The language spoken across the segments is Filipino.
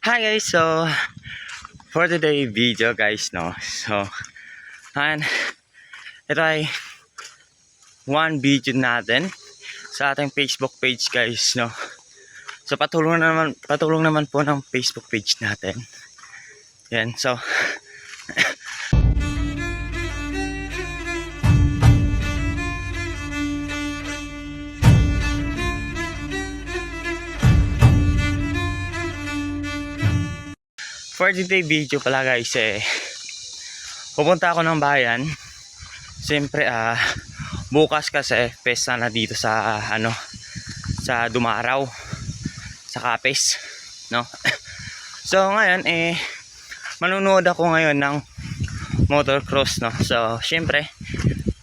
Hi guys, so for today video guys, no, so and ito ay one video natin sa ating Facebook page guys, no. So patulong naman po ng Facebook page natin. Yan, so for today video pala guys, pupunta ako ng bayan. Siyempre bukas kasi pesta na dito sa sa Dumaraw, sa Capiz, no. So ngayon manunood ako ngayon ng motocross, no. So siyempre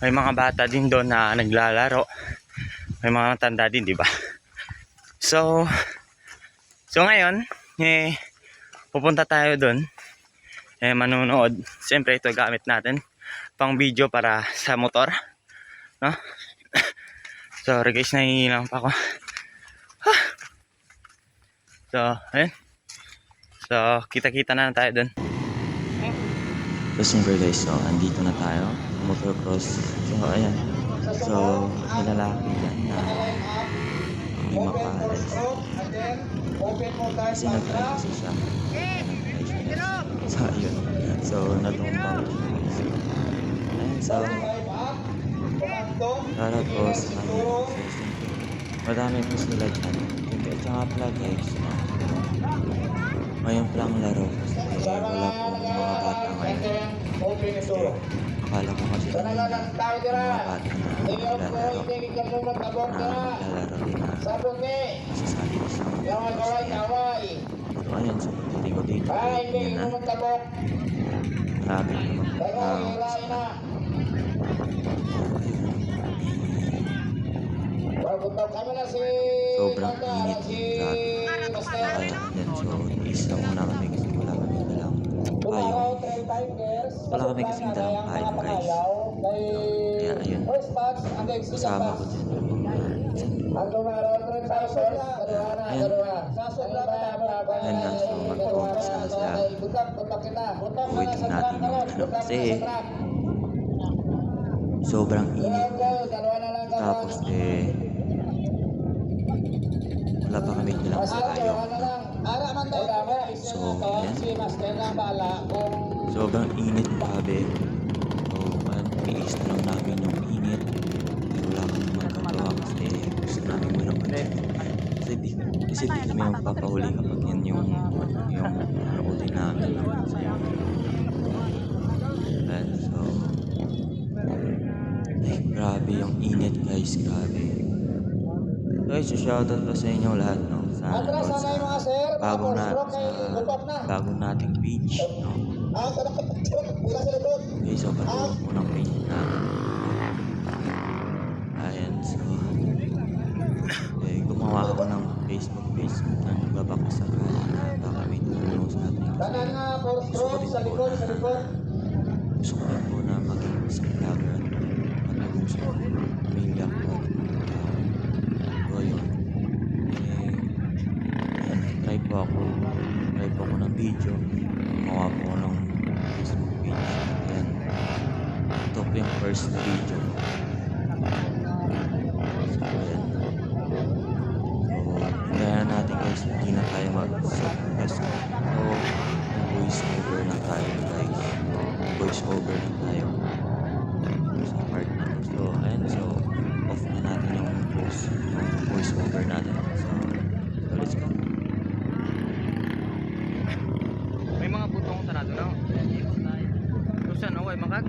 may mga bata din doon na naglalaro, may mga tanda din, di ba? So ngayon pupunta tayo doon, manunood. Siyempre ito gamit natin pang video para sa motor, no. Sorry guys, nahihilang pa ako. So ayun, so kita na tayo doon. So siyempre guys, so andito na tayo, motocross. So ayan, so may lalaki dyan na hindi makahalas kasi nag-try kasi siya. So ayun, so natumbang siya. Ayan, so para po sa kanya. So siyempre madami po sila dyan. At saka pala guys, ngayon palang laro kasi wala po mga bata ngayon. So akala ko kasi yung mga bata na naglalaro din na masasali sa so ayan, so tingin ko dito yun na marami sobrang init yung grabe. Kaya yan, so isa muna kami kasi wala kami dalang payong. Wala kami kasing dalang payong guys. Kaya ayun, kasama ko dyan yung mga ayun na, so mag-focus na sila. Uwi din natin yung kasi sobrang init. Tapos wala pa kami dalang payong. So yan, sobrang init, grabe. So iis na lang namin yung init. Wala kami magagawa kasi gusto namin manood. Kasi di kami magpapahuli kapag yan yung manoodin namin. And so grabe yung init guys, grabe. So shoutout pa sa inyo lahat, no, sa bagong nating page, no. Okay, so patulong po ng page namin. Ayan, so gumawa ako ng Facebook page na nagbabakasakali na baka may tulong sa atin. Gusto ko din po na maging isang vlogger at matulong sa pamilya ko. So yun, try po ako ng video, gumawa po ako ng Facebook page. Ayan, ito po yung first video. So ayan, so kaya natin guys, hindi na tayo mag-subpress. So voice over na tayo guys, voice over na tayo sa part na to. So ayan, so off na natin yung voice over natin. So let's go. May mga butong sa nato, no. So saan away makag?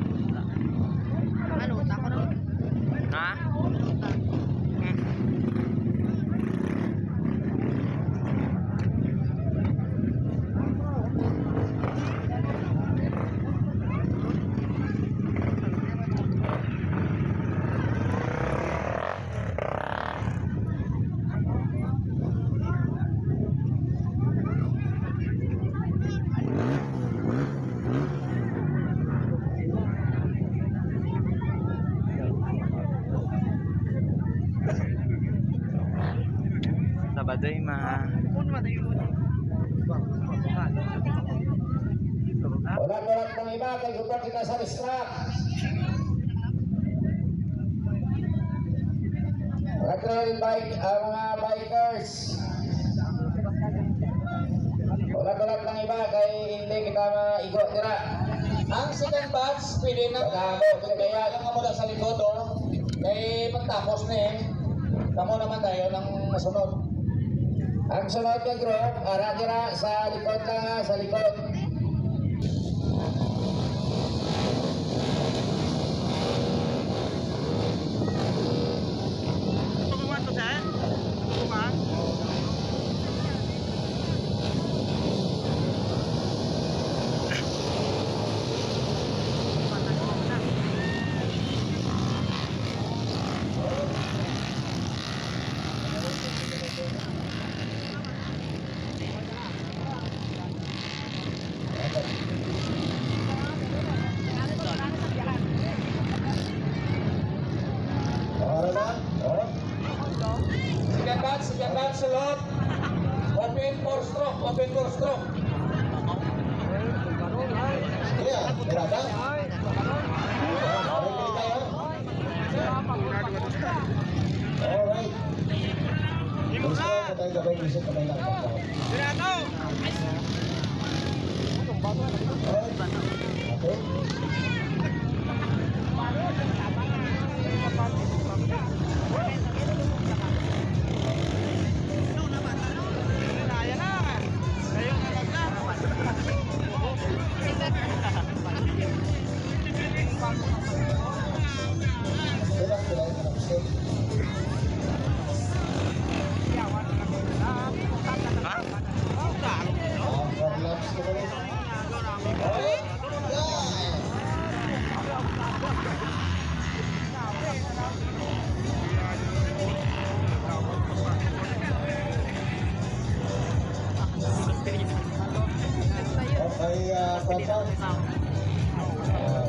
Ano, tako na. Ha? Sabadoy ma. Ulat-ulat ng iba, kay gusto kita sa distract. Mga bikers. Ulat-ulat ng iba, kay hindi kita maigo tira. Ang second batch, pwede na kaya lang muna sa likod, oh. Kaya pagtapos na eh. Tamo naman tayo ng masunod. Ang sunod na group, tira sa likod lang ha, sa likod. Okay na? Oh. Second batch, sulot. Open 4 stroke, open 4 stroke. Yeah, berapa? Alright. Gusto ko tayo gabay isip ka tayo lang. Okay. Sila, sila yung nag-stay. Four laps ko ulit. Okay, Papa.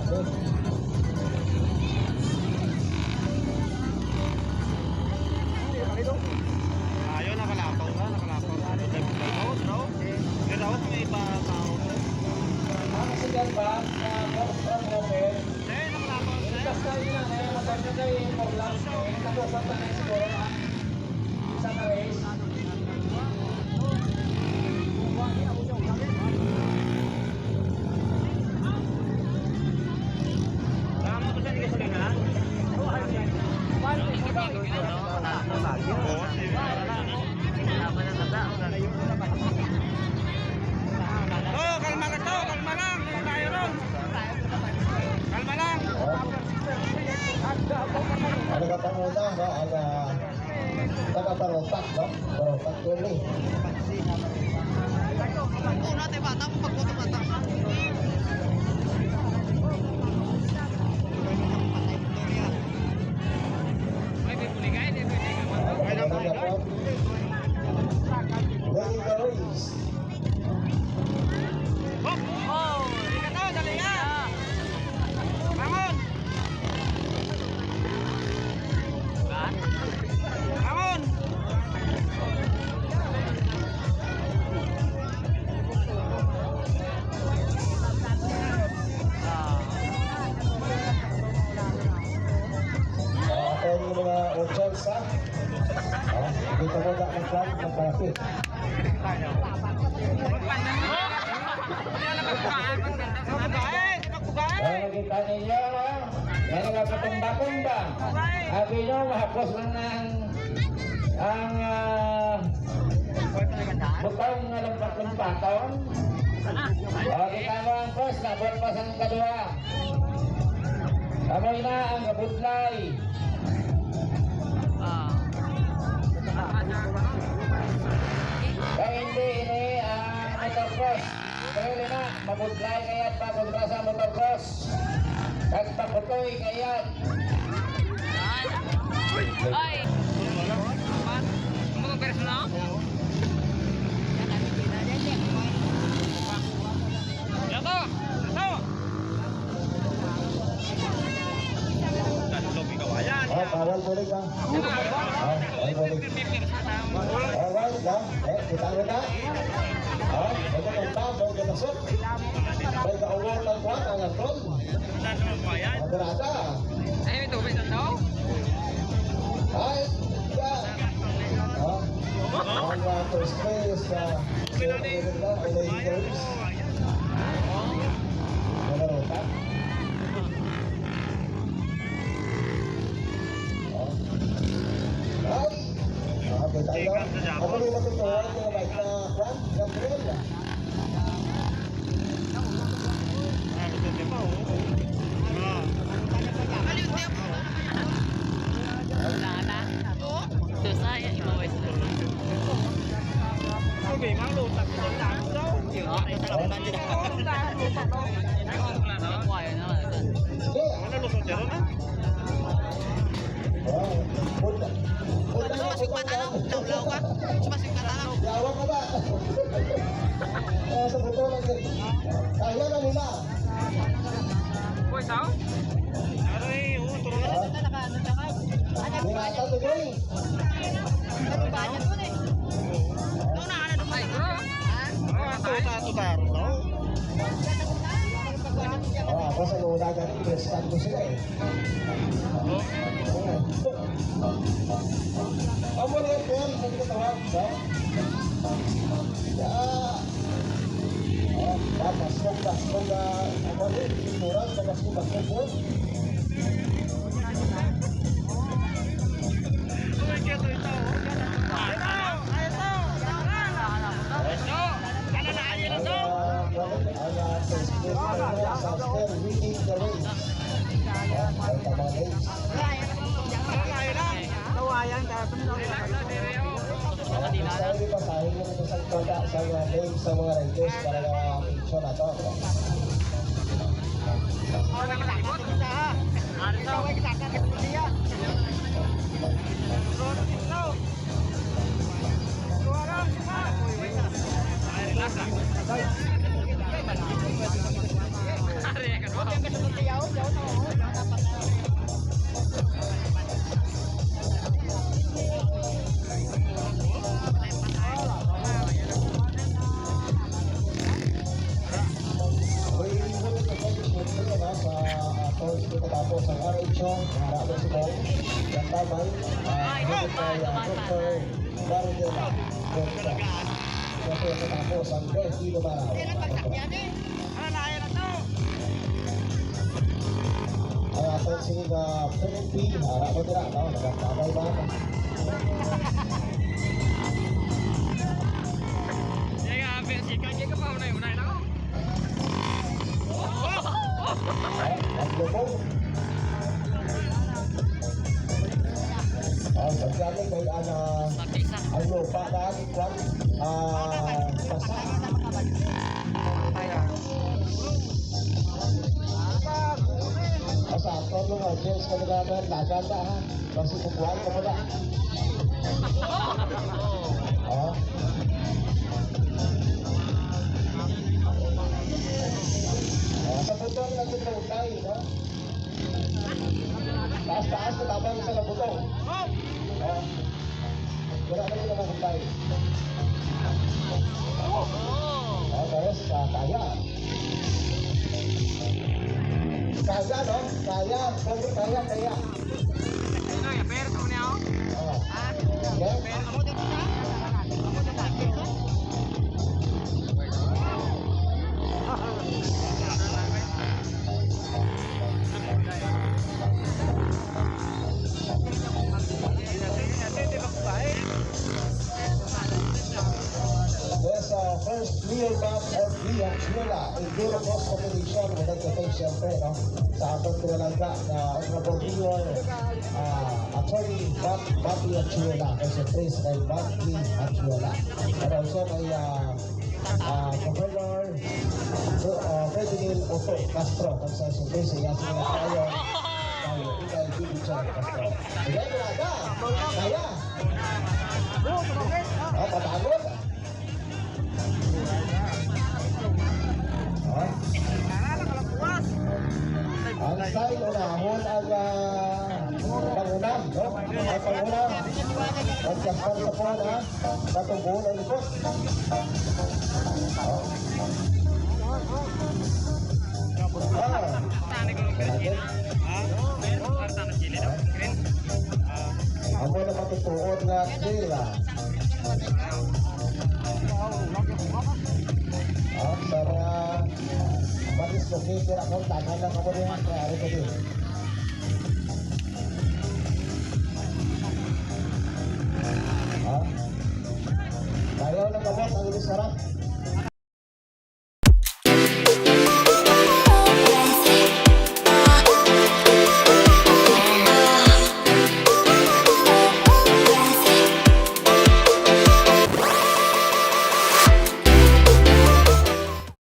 Good. Ayun, nakalapaw na. Ganda ako may iba tao. Ang second batch, 4 stroke open. Basta yun lang eh, matanda kayo yung 4 laps eh. Tapos ang tanay siguro na isang race. Oh, kalma ka to, kalma lang. Tayo ron. Kalma lang. Ano ka panguna ba? Taga-barotak, no? Barotak yun eh. Una tayo bata, kung pagbuto bata. Winning the race. Oh, hindi ka to, dali ka. Bangon. Bangon. Ako yung mga hotels, ha? Dito mo na ang plan ng traffic. Nakikita ninyo, may nagpatumba-tumba. Sabi nyo, mahapos lang ang butang ng lampak-lampaton. Kita mo ang post, nabot pa sa kadua. Kamoy na ang kabudlay. Kaya hindi ini ang motocross. Pero na, mabudlay kaya pa kontra sa motocross. Nagpaputoy kaya. Ay! Mga peres na? Yato! Yato! Tatlong ikaw. Ayan. Oh, bawal bulig ha. Bawal bulig. Alright, lang. Kita mo na. Okay tayo. Ako rin matutuwa yung bike na Juan, Gabriel. Aliw tiyo. Wala na. Dosa ya, imaway sila. Okay, malu tak tahu tahu. Kuya na wala dyan. Mana lu saudara na? Oh, punta. Punta na, Sumasig punta mata na. lang. Law ka. Sumasig mata lang. Yawa ka ba? Sa buto lang din. Kaya na nila. Boy, sao? Aray, turun na. Binata to doon. Doon na ka na dumay. Tato taro no? Ako sa lunagan, i-stand ko sila eh. Amo na yan, sa katawag, no? Baskog, ako rin, inuran, baskog po. Sa mga riders para na-picture na to. Tapos ang RHO, harap si Bong, yang tamay, higit kay Dr. Baridela. Kasi tapos ang Becky Lumaraw. Ang atong sige Philippine, harap mo nila, no? Nagtamay ba? Ang lubog. Pagkali kay ang lupa dahil kwan, basa. Asa, todo nga, James, kanagaman, laganda ha. Kasi kukuhan ka pala. Sa butong lang sa trautay, no? Taas-taas na tabang sa butong. Wala na yung naman hintay. Terus kaya. Kaya, no? Kaya. Kaya. Ano ya, pero kung niya ako? Okay? There's first real map of Via Chula, a zero cost population with education, no? Sa atong pinalangga na Honorable Mayor, Attorney Bobby Achula, kasi praise kay Bobby Achula. And also kay Governor Ferdinand Otto Castro, kung sa surprise sa yasin na tayo, kay Bibi Chan Castro. Again, Braga, kaya. Patagod. Ang style unahon ang pangunam, no? Ang pangunam. Magkaspan sa po na patungkol ang likod. Ang muna matutuod nga mga trila. Sa mga batis ko, kikira ko, tanan lang ako rin. Kaya rin ko din. Ayaw na kabot ang ilis sarap.